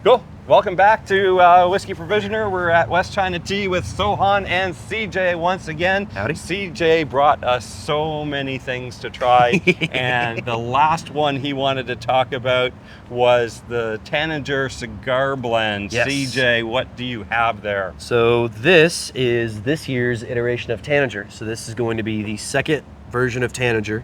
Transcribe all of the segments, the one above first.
Cool. Welcome back to Whiskey Provisioner. We're at West China Tea with Sohan and CJ once again. Howdy. CJ brought us so many things to try, and the last one he wanted to talk about was the Tanager Cigar Blend. Yes. CJ, what do you have there? So this is this year's iteration of Tanager. So this is going to be the second version of Tanager.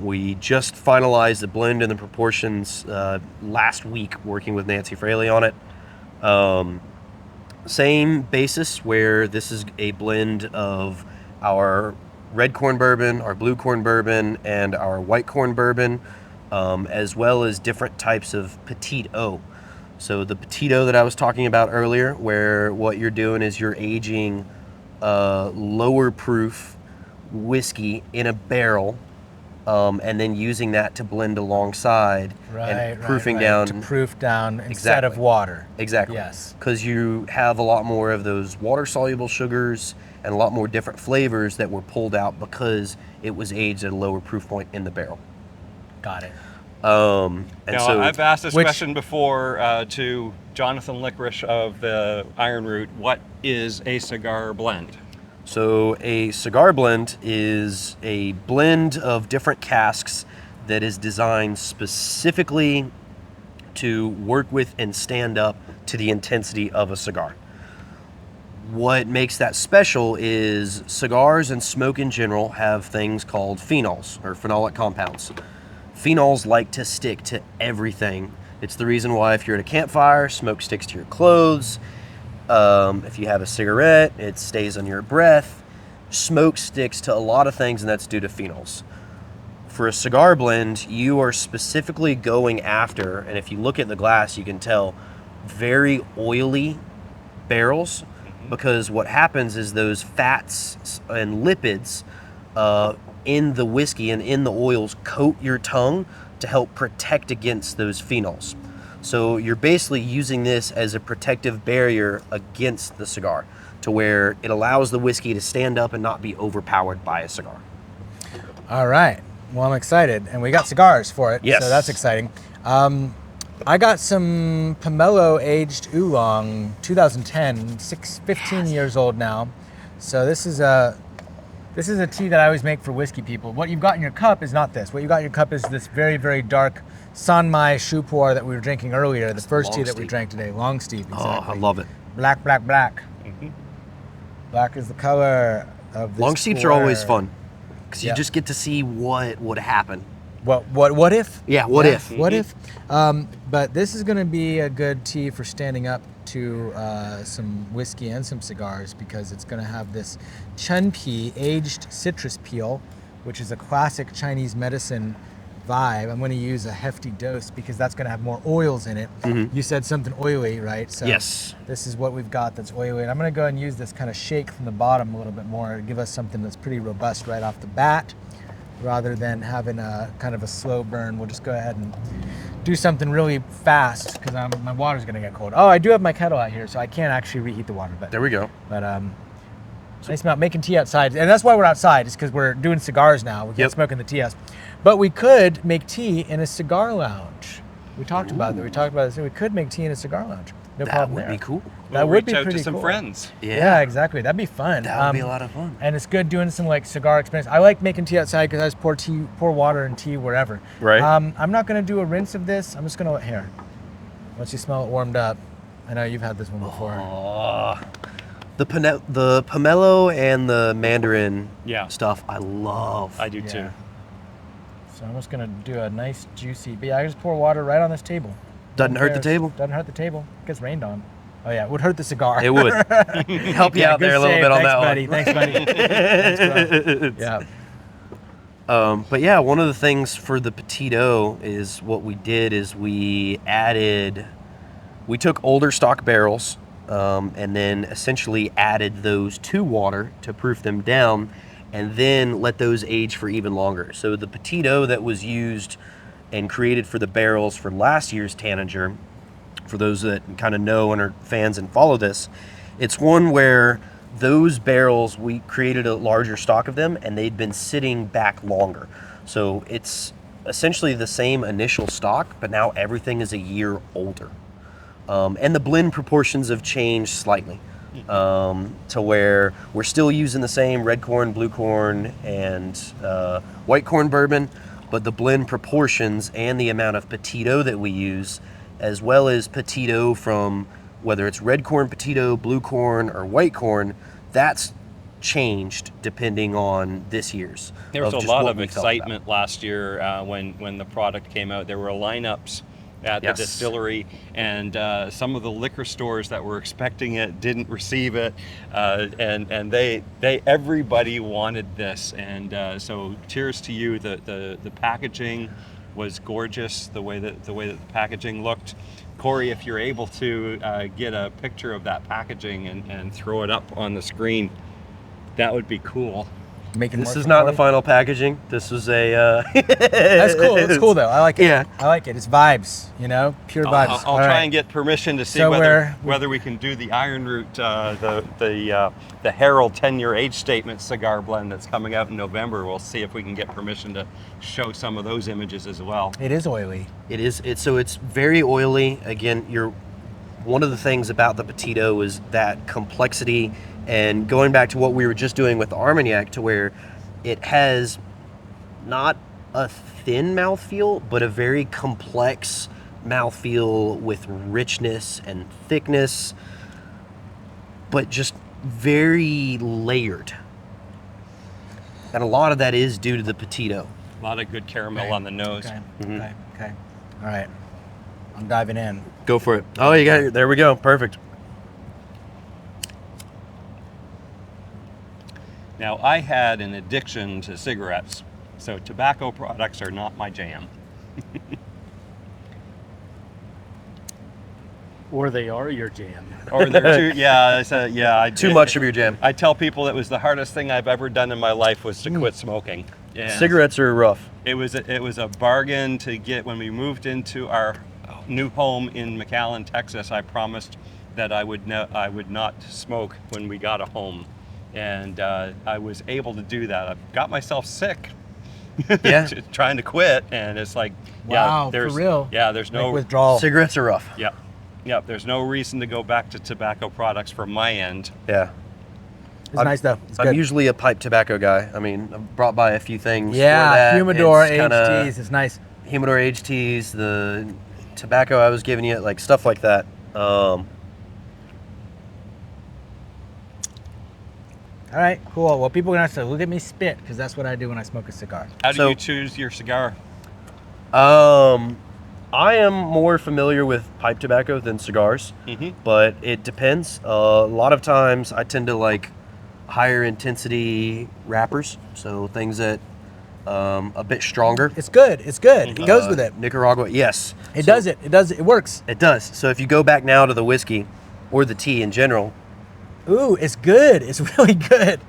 We just finalized the blend and the proportions last week, working with Nancy Fraley on it. Same basis, where this is a blend of our red corn bourbon, our blue corn bourbon, and our white corn bourbon, as well as different types of petito. So the petito that I was talking about earlier, where what you're doing is you're aging lower proof whiskey in a barrel, and then using that to blend alongside and proofing down. To proof down instead of water. Exactly. Yes. Because you have a lot more of those water-soluble sugars and a lot more different flavors that were pulled out because it was aged at a lower proof point in the barrel. Got it. Now, I've asked this question before to Jonathan Licorice of the Iron Root. What is a cigar blend? So a cigar blend is a blend of different casks that is designed specifically to work with and stand up to the intensity of a cigar. What makes that special is cigars and smoke in general have things called phenols, or phenolic compounds. Phenols like to stick to everything. It's the reason why if you're at a campfire, smoke sticks to your clothes. If you have a cigarette, it stays on your breath. Smoke sticks to a lot of things, and that's due to phenols. For a cigar blend, you are specifically going after, and if you look at the glass, you can tell, very oily barrels, because what happens is those fats and lipids in the whiskey and in the oils coat your tongue to help protect against those phenols. So you're basically using this as a protective barrier against the cigar, to where it allows the whiskey to stand up and not be overpowered by a cigar. All right. Well, I'm excited, and we got cigars for it. Yes. So that's exciting. I got some Pomelo Aged Oolong, 2010, 15 years old now. So this is a tea that I always make for whiskey people. What you've got in your cup is not this. What you got in your cup is this very, very dark Sanmai Shupuar that we were drinking earlier, the first tea that we drank today, Long Steve. Exactly. Oh, I love it. Black, black, black. Black is the color of this Long steeps are always fun, because you just get to see what would happen. What if? Yeah, what if? What if? But this is going to be a good tea for standing up to some whiskey and some cigars, because it's going to have this chunpi aged citrus peel, which is a classic Chinese medicine vibe. I'm going to use a hefty dose because that's going to have more oils in it. You said something oily, right? So Yes. This is what we've got that's oily. And I'm going to go ahead and use this kind of shake from the bottom a little bit more to give us something that's pretty robust right off the bat, rather than having a kind of a slow burn. We'll just go ahead and do something really fast, because my water's going to get cold. Oh, I do have my kettle out here, so I can't actually reheat the water. But There we go. But nice about making tea outside, and that's why we're outside, is because we're doing cigars now. We can't smoke in the tea house, but we could make tea in a cigar lounge. We talked about that. We talked about this. We could make tea in a cigar lounge. No problem there. That would be cool. That We'll would be reach out pretty to some cool. friends. Yeah, exactly. That'd be fun. That would be a lot of fun. And it's good doing some like cigar experience. I like making tea outside because I just pour water and tea wherever. Right. I'm not gonna do a rinse of this. I'm just gonna let here. Once you smell it warmed up. I know you've had this one before. Oh, the pomelo and the mandarin stuff, I love. I do too. So I'm just gonna do a nice juicy. But yeah, I just pour water right on this table. Doesn't hurt the table. Doesn't hurt the table. It gets rained on. Oh yeah, it would hurt the cigar. It would. Help you out there a little bit on that one. Thanks, buddy. Thanks, bro. Yeah. But yeah, one of the things for the petito is what we did is we took older stock barrels and then essentially added those to water to proof them down, and then let those age for even longer. So the petito that was used and created for the barrels for last year's Tanager, for those that kind of know and are fans and follow this, it's one where those barrels, we created a larger stock of them, and they'd been sitting back longer. So it's essentially the same initial stock, but now everything is a year older. And the blend proportions have changed slightly to where we're still using the same red corn, blue corn, and white corn bourbon, but the blend proportions and the amount of petito that we use, as well as petito from whether it's red corn petito, blue corn, or white corn, that's changed depending on this year's. There was of a just lot what of we felt about. excitement last year when the product came out. There were lineups at Yes. the distillery, and some of the liquor stores that were expecting it didn't receive it, and everybody wanted this. And so cheers to you. The packaging was gorgeous. The way that the packaging looked. Corey, if you're able to get a picture of that packaging and throw it up on the screen, that would be cool. This is not the final packaging. This was a. That's cool. That's cool though. I like it. Yeah. I like it. It's vibes. You know, pure vibes. I'll try and get permission to see So whether we can do the Iron Root, the Herald 10-year age statement cigar blend that's coming out in November. We'll see if we can get permission to show some of those images as well. It is oily. It is. It's very oily. Again, one of the things about the petito is that complexity. And going back to what we were just doing with the Armagnac, to where it has not a thin mouthfeel, but a very complex mouthfeel with richness and thickness, but just very layered. And a lot of that is due to the petito. A lot of good caramel on the nose. Okay. Mhm. Okay. All right. I'm diving in. Go for it. Oh, you got it. There we go. Perfect. Now, I had an addiction to cigarettes, so tobacco products are not my jam. Or they are your jam. Or they're Too much of your jam. I tell people it was the hardest thing I've ever done in my life was to quit smoking. And Cigarettes are rough. It was a bargain to get. When we moved into our new home in McAllen, Texas, I promised that I would not smoke when we got a home, and I was able to do that. I got myself sick. Yeah. Trying to quit, and it's like, Wow, there's for real. Yeah, there's no Like withdrawal. Cigarettes are rough. Yep, there's no reason to go back to tobacco products from my end. Yeah. It's nice though. It's I'm good. usually a pipe tobacco guy. I mean, I've brought by a few things. Yeah, for that. humidor, It's aged kinda- teas. It's nice. Humidor aged teas, the tobacco I was giving you, like stuff like that. All right, cool. Well, people are gonna have to look at me spit because that's what I do when I smoke a cigar. How do So- you choose your cigar? I am more familiar with pipe tobacco than cigars, but it depends. A lot of times I tend to like higher intensity wrappers, so things that a bit stronger. It's good. It's good. It goes with it. Nicaragua, yes. It So- does it. It does. It works. It does. So if you go back now to the whiskey or the tea in general, Ooh, it's good. It's really good.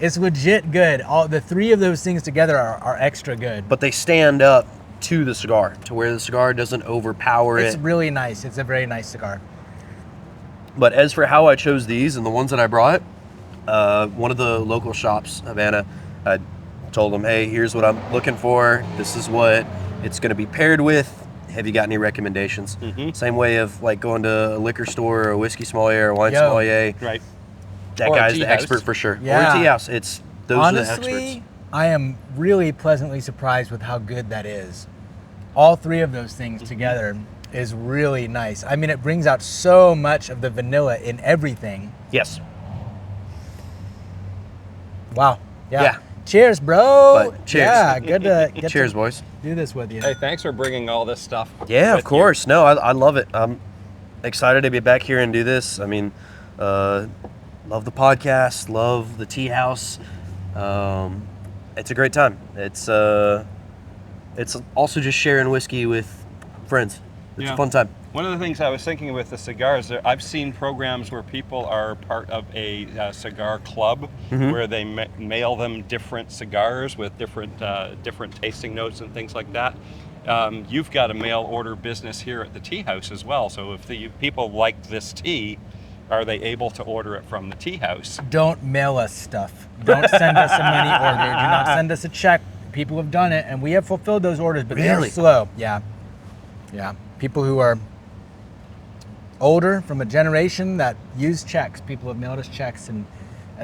It's legit good. All the three of those things together are extra good. but they stand up to the cigar, to where the cigar doesn't overpower It's it. really nice. It's a very nice cigar. But as for how I chose these and the ones that I brought, one of the local shops, Havana, I told them, hey, here's what I'm looking for. This is what it's going to be paired with. Have you got any recommendations? Same way of like going to a liquor store or a whiskey sommelier or wine sommelier. Right. That Or a guy's tea the house. expert for sure. Or Yeah. a tea house. Those are the experts. Honestly, I am really pleasantly surprised with how good that is. All three of those things together is really nice. I mean, it brings out so much of the vanilla in everything. Yes. Wow. Yeah. Yeah. Cheers, bro. But cheers. Yeah, good to get Cheers, to boys. do this with you. Hey, thanks for bringing all this stuff. Yeah, with of course. No, I love it. I'm excited to be back here and do this. I mean, love the podcast, love the tea house. It's a great time. It's also just sharing whiskey with friends. It's a fun time. One of the things I was thinking with the cigars, I've seen programs where people are part of a cigar club where they mail them different cigars with different tasting notes and things like that. You've got a mail order business here at the tea house as well. So if the people like this tea, are they able to order it from the tea house? Don't mail us stuff. Don't send us a money order. Do not send us a check. People have done it, and we have fulfilled those orders, but they're Really? slow. Yeah. Yeah. People who are older, from a generation that used checks. People have mailed us checks and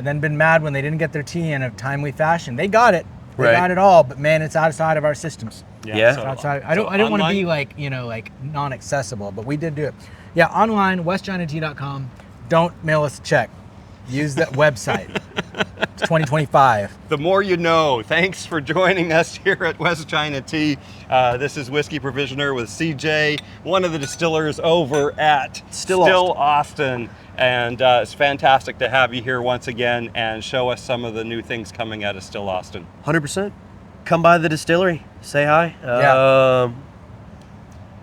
then been mad when they didn't get their tea in a timely fashion. They got it. They got it all, but man, it's outside of our systems. Yeah. It's outside. I don't want to be like, like non-accessible, but we did do it. Yeah, online, westchinatea.com. Don't mail us a check. Use that website. It's 2025. The more you know. Thanks for joining us here at West China Tea. This is Whiskey Provisioner with CJ, one of the distillers over at Still Austin. And it's fantastic to have you here once again and show us some of the new things coming out of Still Austin. 100%. Come by the distillery. Say hi. Yeah.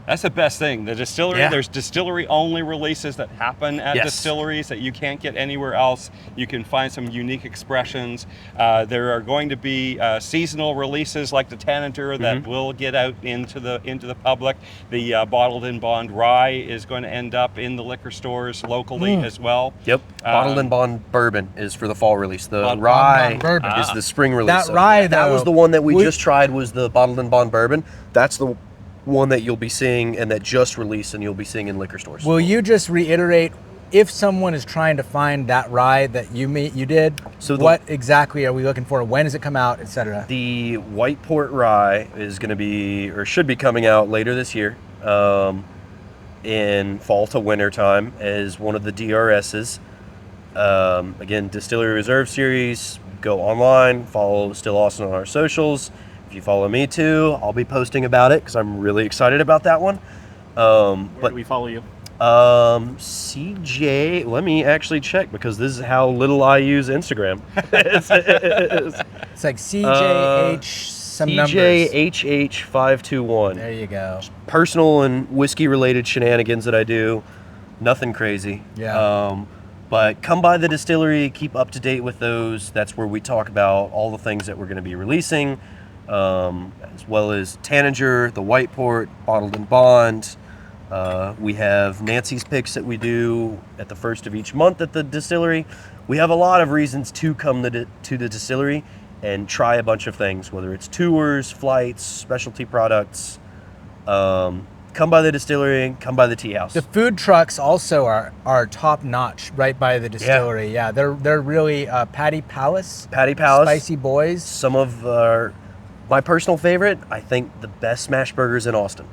That's the best thing. The distillery, there's distillery only releases that happen at distilleries that you can't get anywhere else. You can find some unique expressions. There are going to be seasonal releases like the Tanager that will get out into the public. The bottled in bond rye is going to end up in the liquor stores locally as well. Yep. Bottled in bond bourbon is for the fall release. The rye bourbon is the spring release. That rye, that though, was the one that we just tried, was the bottled in bond bourbon. That's the one that you'll be seeing and that just released and you'll be seeing in liquor stores. Will you just reiterate, if someone is trying to find that rye that you did, so what exactly are we looking for? When does it come out, etc.? The white port rye is going to be, or should be coming out later this year, in fall to winter time as one of the DRSs. Again, Distillery Reserve Series. Go online, follow Still Austin on our socials. If you follow me too, I'll be posting about it because I'm really excited about that one. Where do we follow you? CJ, let me actually check because this is how little I use Instagram. It's like CJH some numbers. CJHH521. There you go. Personal and whiskey related shenanigans that I do. Nothing crazy. Yeah. But come by the distillery, keep up to date with those. That's where we talk about all the things that we're going to be releasing. As well as Tanager, the white port, bottled in bond. We have Nancy's picks that we do at the first of each month at the distillery. We have a lot of reasons to come to the distillery and try a bunch of things, whether it's tours, flights, specialty products. Come by the distillery, come by the tea house. The food trucks also are top notch right by the distillery. Yeah, they're really Patty Palace, Spicy Boys. Some of my personal favorite, I think the best smash burgers in Austin.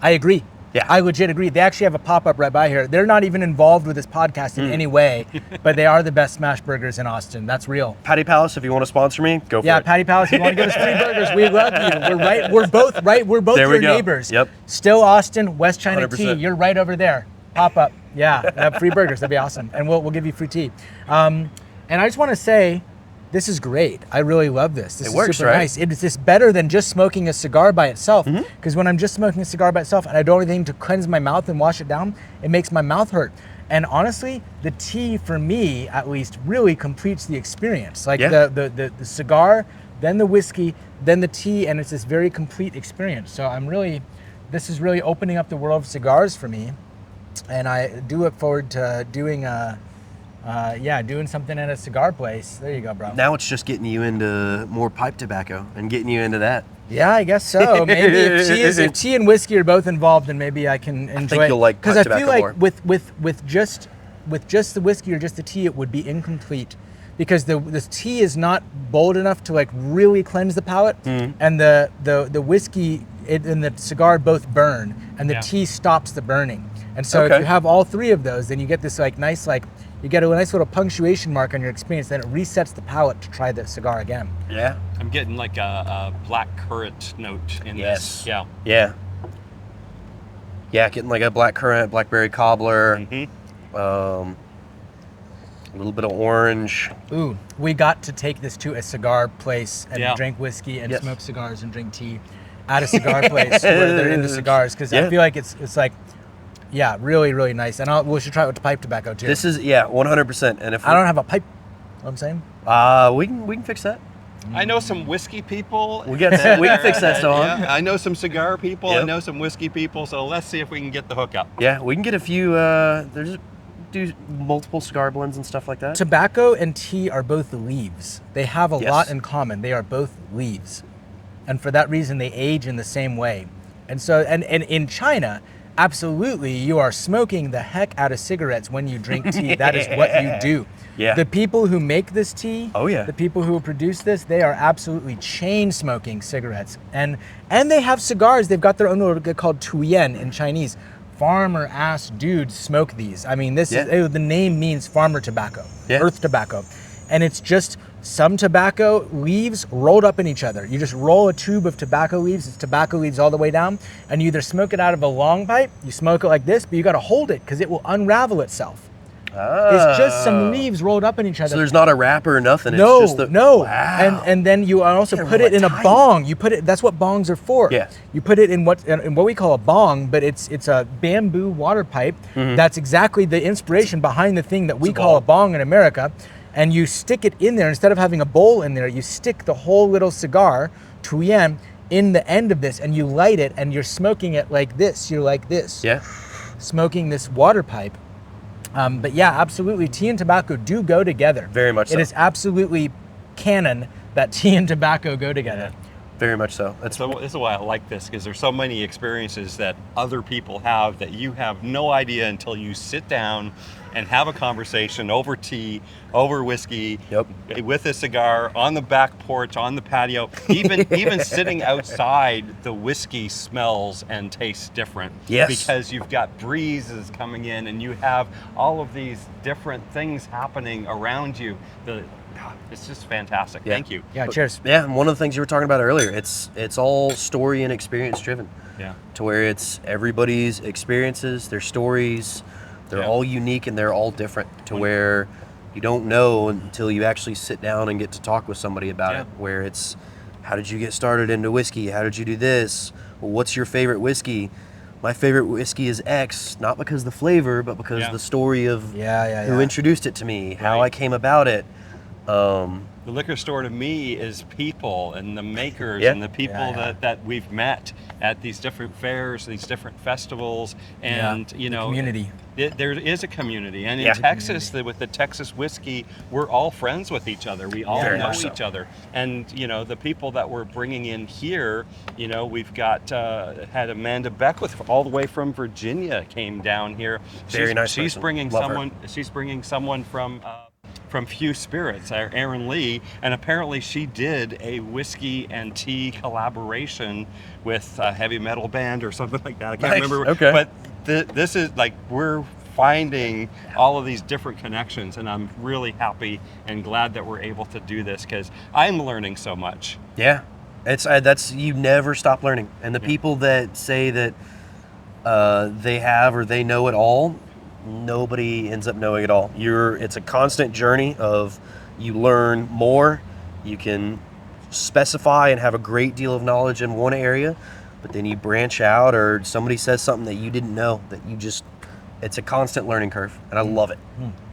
I agree. Yeah. I legit agree. They actually have a pop-up right by here. They're not even involved with this podcast in any way, but they are the best smash burgers in Austin. That's real. Patty Palace, if you want to sponsor me, go for it. Yeah, Patty Palace, if you want to give us free burgers, we love you. We're right. We're both right. We're both your neighbors. Yep. Still Austin, West China 100%. Tea. You're right over there. Pop up. Yeah, have free burgers. That'd be awesome. And we'll give you free tea. And I just want to say, this is great. I really love this. This is works, super right? nice. It's just better than just smoking a cigar by itself. Because when I'm just smoking a cigar by itself and I don't have anything to cleanse my mouth and wash it down, it makes my mouth hurt. And honestly, the tea, for me at least, really completes the experience. Like the cigar, then the whiskey, then the tea, and it's this very complete experience. So this is really opening up the world of cigars for me. And I do look forward to doing doing something at a cigar place. There you go, bro. Now it's just getting you into more pipe tobacco and getting you into that. Yeah, I guess so. Maybe if tea and whiskey are both involved, then maybe I can enjoy it. I think you'll like pipe tobacco more. Because I feel like with just the whiskey or just the tea, it would be incomplete. Because the tea is not bold enough to like really cleanse the palate, and the whiskey and the cigar both burn, and the tea stops the burning. And so if you have all three of those, then you get this like nice you get a nice little punctuation mark on your experience. Then it resets the palate to try the cigar again. Yeah. I'm getting like a black currant note in this. Yeah. Yeah. Yeah, getting like a black currant, blackberry cobbler, a little bit of orange. Ooh, we got to take this to a cigar place and drink whiskey and Yes. smoke cigars and drink tea at a cigar place where they're into cigars, because I feel like it's like, yeah, really, really nice. And we should try it with the pipe tobacco too. This is 100%. And if I don't have a pipe, you know what I'm saying? we can fix that. I know some whiskey people. We can fix that, Stone. I know some cigar people. Yep. I know some whiskey people. So let's see if we can get the hookup. Yeah, we can get a few. Do multiple cigar blends and stuff like that. Tobacco and tea are both leaves. They have a lot in common. They are both leaves. And for that reason, they age in the same way. And so, and in China, absolutely, you are smoking the heck out of cigarettes when you drink tea. That is what you do. Yeah. The people who make this tea, Oh, yeah. the people who produce this, they are absolutely chain smoking cigarettes. And they have cigars. They've got their own little called tuyen in Chinese. Farmer ass dudes smoke these. I mean, this is the name means farmer tobacco, earth tobacco. And it's just some tobacco leaves rolled up in each other. You just roll a tube of tobacco leaves, it's tobacco leaves all the way down, and you either smoke it out of a long pipe, you smoke it like this, but you gotta hold it because it will unravel itself. It's just some leaves rolled up in each other. So there's not a wrapper or nothing. No, it's just the, no. Wow. And then you also put it in a bong. You put it. That's what bongs are for. Yeah. You put it in what we call a bong, but it's a bamboo water pipe. That's exactly the inspiration behind the thing that we call a bong in America. And you stick it in there instead of having a bowl in there. You stick the whole little cigar tuyen in the end of this, and you light it, and you're smoking it like this. You're like this. Yeah. Smoking this water pipe. But yeah, absolutely, tea and tobacco do go together. Very much so. It is absolutely canon that tea and tobacco go together. Very much so. This is why I like this, because there's so many experiences that other people have that you have no idea until you sit down and have a conversation over tea, over whiskey, with a cigar, on the back porch, on the patio. Even sitting outside, the whiskey smells and tastes different. Yes. Because you've got breezes coming in and you have all of these different things happening around you. It's just fantastic. Yeah. Thank you. Yeah, cheers. Yeah, and one of the things you were talking about earlier, it's all story and experience driven. Yeah. To where it's everybody's experiences, their stories, they're all unique and they're all different. To where you don't know until you actually sit down and get to talk with somebody about it. Where it's, how did you get started into whiskey? How did you do this? Well, what's your favorite whiskey? My favorite whiskey is X, not because of the flavor, but because the story of who introduced it to me, how I came about it. The liquor store to me is people and the makers and the people that we've met at these different fairs, these different festivals, and you know, community. There is a community, and in Texas, with the Texas whiskey, we're all friends with each other. We all know each other, and you know, the people that we're bringing in here, you know, we've got had Amanda Beckwith all the way from Virginia came down here. Very nice. She's bringing someone. She's bringing someone from Few Spirits, Aaron Lee, and apparently she did a whiskey and tea collaboration with a heavy metal band or something like that. I can't remember. Okay. But this is like, we're finding all of these different connections, and I'm really happy and glad that we're able to do this because I'm learning so much. Yeah, that's you never stop learning, and the people that say that they have or they know it all, nobody ends up knowing it all. It's a constant journey of you learn more, you can specify and have a great deal of knowledge in one area, but then you branch out or somebody says something that you didn't know that it's a constant learning curve, and I love it.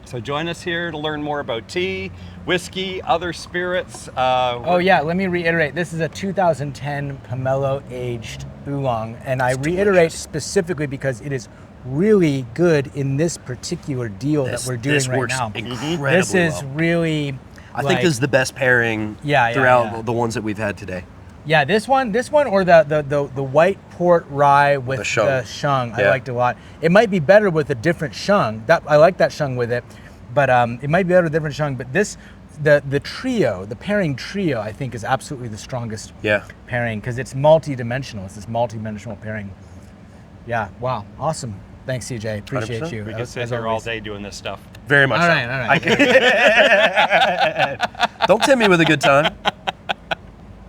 So join us here to learn more about tea, whiskey, other spirits. Oh yeah, let me reiterate. This is a 2010 Pomelo Aged Oolong, and I reiterate specifically because it is really good in this particular deal that we're doing right now. Incredibly This is well. really. I think this is the best pairing throughout the ones that we've had today. Yeah, this one, or the white port rye with the shung, I liked a lot. It might be better with a different shung. I like that shung with it, but it might be better with a different shung. But this, the trio, the pairing trio, I think is absolutely the strongest pairing because it's multi-dimensional. It's this multi-dimensional pairing. Yeah, wow, awesome. Thanks, CJ. Appreciate 100%. you. We could sit here all day doing this stuff. Very much. All right. Don't tempt me with a good time.